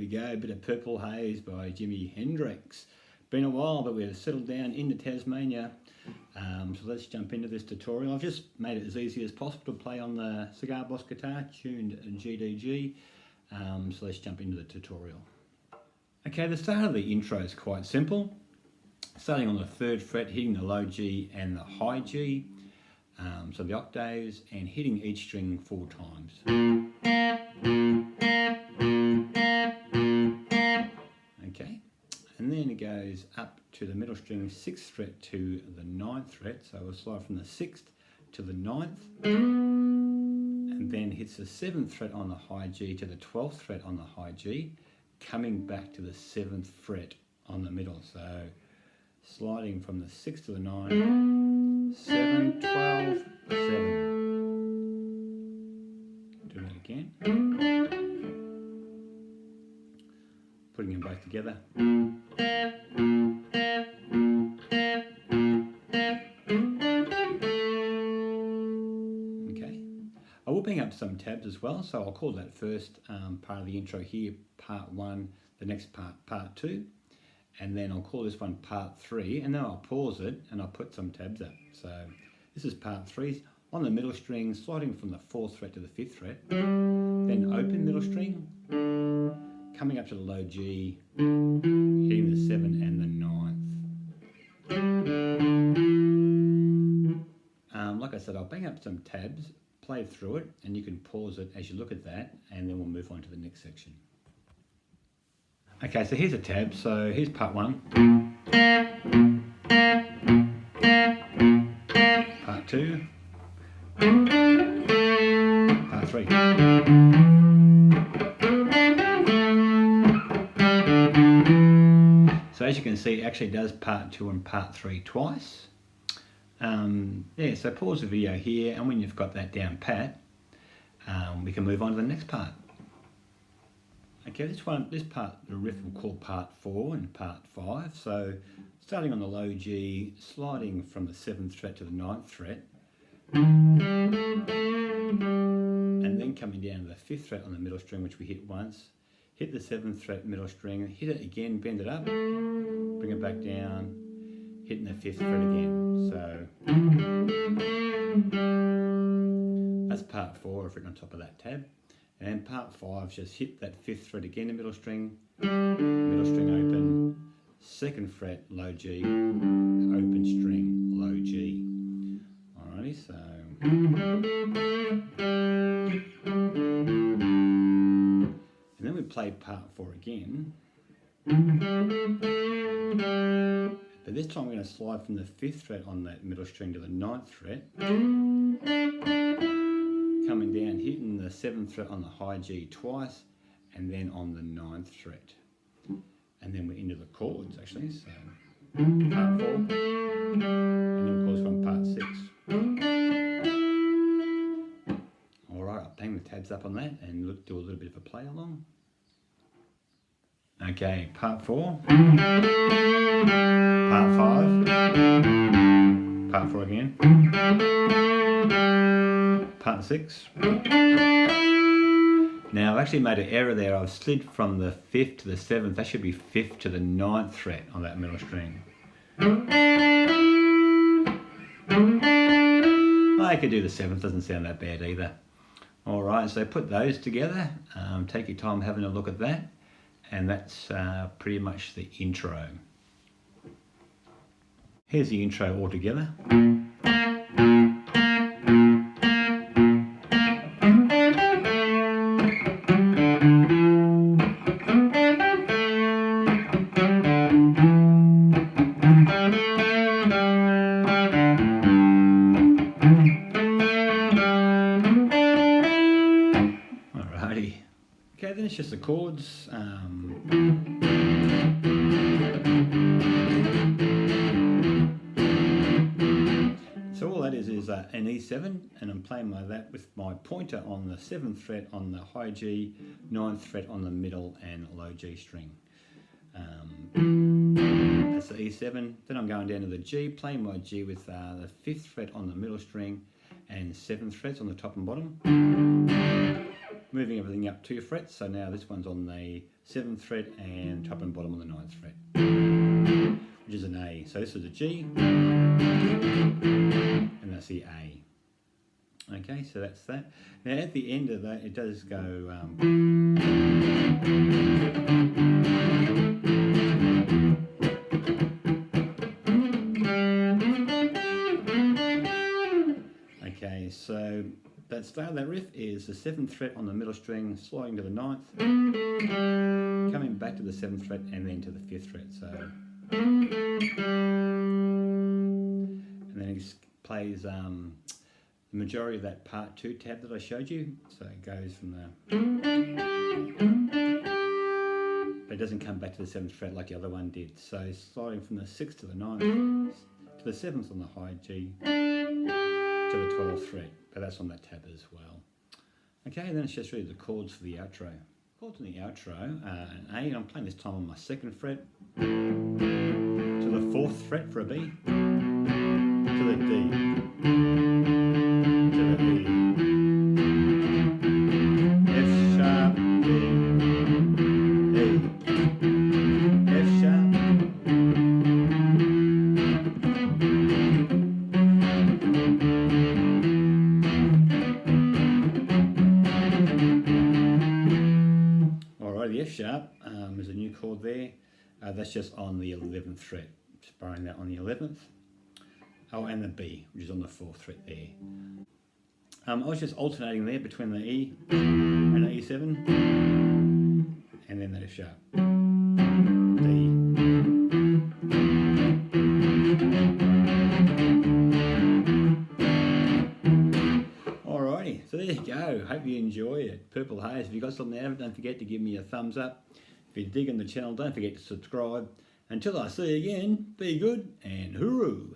we go, a bit of Purple Haze by Jimi Hendrix. Been a while, but we've settled down into Tasmania. So let's jump into this tutorial. I've just made it as easy as possible to play on the Cigar Boss guitar, tuned GDG. So let's jump into the tutorial. Okay, the start of the intro is quite simple. Starting on the 3rd fret, hitting the low G and the high G. So the octaves, and hitting each string 4 times. Okay, and then it goes up to the middle string 6th fret to the 9th fret, so we'll slide from the 6th to the 9th, and then hits the 7th fret on the high G to the 12th fret on the high G, coming back to the 7th fret on the middle, so sliding from the 6th to the 9th, 7, 12, 7. Do that again. Putting them both together. Okay. I will bring up some tabs as well, so I'll call that first part of the intro here, part 1, the next part 2. And then I'll call this one part 3, and then I'll pause it and I'll put some tabs up. So this is part 3, on the middle string, sliding from the 4th fret to the 5th fret, then open middle string, coming up to the low G, hitting the 7 and the 9th. Like I said, I'll bring up some tabs, play through it, and you can pause it as you look at that, and then we'll move on to the next section. Okay, so here's a tab, so here's part 1, part 2, part 3. So as you can see, it actually does part 2 and part 3 twice. Yeah, so pause the video here, and when you've got that down pat, we can move on to the next part. Okay, this part, the riff, we'll call part 4 and part 5. So starting on the low G, sliding from the 7th fret to the 9th fret, and then coming down to the 5th fret on the middle string, which we hit once, hit the 7th fret middle string, hit it again, bend it up, bring it back down, hitting the 5th fret again. So that's part 4, I've written on top of that tab. And part 5, just hit that 5th fret again, the middle string open, 2nd fret, low G, open string, low G. Alrighty, so. And then we play part 4 again. But this time we're going to slide from the 5th fret on that middle string to the 9th fret. Coming down, hitting the 7th fret on the high G twice, and then on the 9th fret. And then we're into the chords actually, so part 4, and then we'll call this one part 6. Alright, I'll bang the tabs up on that and do a little bit of a play along. Okay, part 4, part 5, part 4 again, part 6. Now I've actually made an error there. I've slid from the 5th to the 7th. That should be 5th to the 9th fret on that middle string. I could do the 7th, doesn't sound that bad either. Alright, so put those together. Take your time having a look at that. And that's pretty much the intro. Here's the intro all together. Alrighty. Okay, then it's just the chords. So all that is an E7, and I'm playing like that with my pointer on the 7th fret on the high G, 9th fret on the middle and low G string. That's the E7. Then I'm going down to the G, playing my G with the 5th fret on the middle string and 7th frets on the top and bottom. moving everything up 2 frets. So now this one's on the 7th fret and top and bottom on the 9th fret, which is an A. So this is a G, and that's the A. Okay, so that's that. Now at the end of that, it does go. Okay, so that start of that riff is the 7th fret on the middle string, sliding to the 9th, coming back to the 7th fret, and then to the 5th fret. So, and then it plays the majority of that part 2 tab that I showed you. So it goes from the, but it doesn't come back to the 7th fret like the other one did. So sliding from the 6th to the 9th, to the 7th on the high G, to the 12th fret, but that's on that tab as well. Okay, then it's just really the chords for the outro. Chords in the outro, an A, and I'm playing this time on my 2nd fret, to the 4th fret for a B, to the D, to the E, F sharp, D, E, F sharp, the F sharp is a new chord there. That's just on the 11th fret. Just borrowing that on the 11th. Oh, and the B, which is on the 4th fret there. I was just alternating there between the E and the E7, and then the F sharp, D. Alrighty, so there you go. Hope you enjoy it. Purple Haze. If you got something out of it, don't forget to give me a thumbs up. If you're digging the channel, don't forget to subscribe. Until I see you again, be good and hooroo.